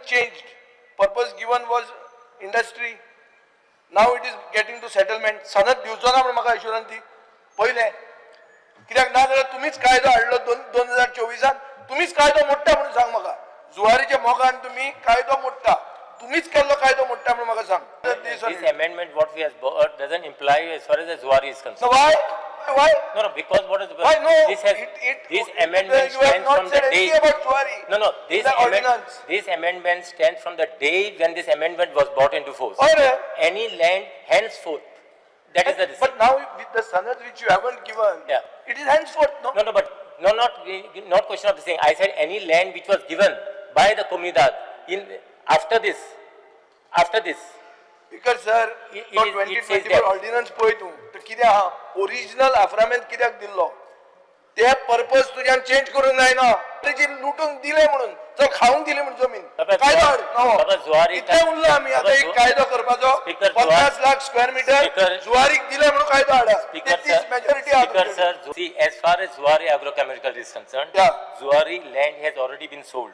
changed. Purpose given was industry. Now it is getting to settlement. सनद दिवचो ना म्हणून म्हाका एश्युरन्स दी पहिले कित्याक ना जाल्यार तुमीच कायदो हाडलो 2024 तुमीच कायदो मोडटा म्हणून सांग म्हाका जुवारीच्या मोगान तुम्ही कायदो मोडटा तुम्हीच केल्लो कायदो मोडटा म्हणून म्हाका सांग. This amendment what we has brought doesn't imply as far as the Zuari is concerned. So why? No, because what is Why no? This amendment stands from the day. About Zuari. No. This amendment stands from the day when this amendment was brought into force. Any land henceforth. That is the decision. But now with the sanad which you haven't given, it is henceforth. No, but not question of the thing. I said any land which was given by the comunidad after this. Because sir, it 2024 ordinance पळय तूं तर कित्याक हा original आफ्रामेंत कित्याक दिल्लो ते purpose तुज्यान change करूंक जायना तेजी लुटून दिले म्हणून चल खावून दिले म्हणून जमीन कायदो हाड इतले उरलो आमी आतां एक कायदो करपाचो 50 लाख स्क्वेअर मीटर जुवारीक दिले म्हणून कायदो हाडा majority Speaker sir, see, as far as Zuari agrochemical is concerned, Zuari land has already been sold.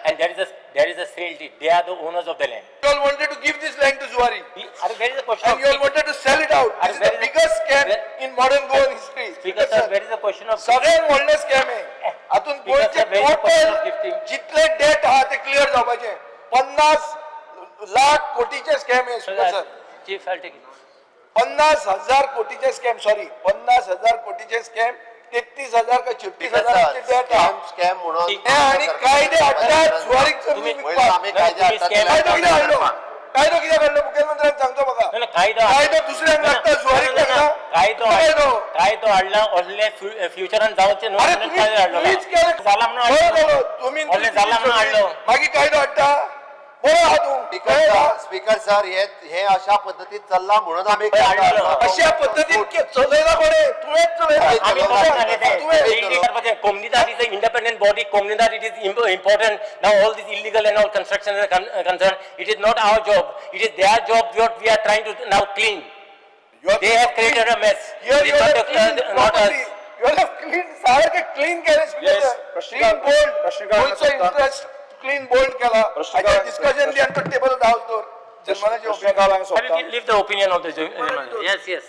And there is a sale deed. They are the owners of the land. You all wanted to give this land to Zuari. There is a question. And you all wanted to sell it out. This is the biggest scam in modern Goan history. Speaker sir, there is a question of. सगळ्यात व्हडले scam आहे. आतून गोंयचे total जितले date आहा ते clear जावपाचे 50 लाख कोटीचे स्कॅम आहे speaker sir. Chief, I'll take it. 50,000 कोटीचे स्कॅम 50,000 कोटीचे स्कॅम 33,000 का 36,000 चे डेट स्कॅम म्हणून आणि कायदे हाडटात जुवारीक जमीन आम्ही कायदो कित्याक काडलो मुख्यमंत्र्यान सांगतो म्हाका कायदो दुसऱ्यांक लागता जुवारीक लागता कायदो हाडला असले फ्युचरान जावचे न्हू जाला म्हणून हाडलो मागीर कायदो हाडटा बरो आहा तूं स्पीकर सर हे अशा पद्धतीत चल्ला म्हणून आम्ही अशा पद्धतीन चलयला कोणे तुवेंच चलयला Comunidad is an independent body. Comunidad, it is important. Now all this illegal and all construction is concerned. It is not our job. It is their job. What we are trying to now clean. They have created a mess. Not us. You have cleaned. सारखे clean केले clean bold. Also interest clean bold केला. आता discussion ली अंतर table धावतो. जन्माचे Leave the opinion of the. Yes.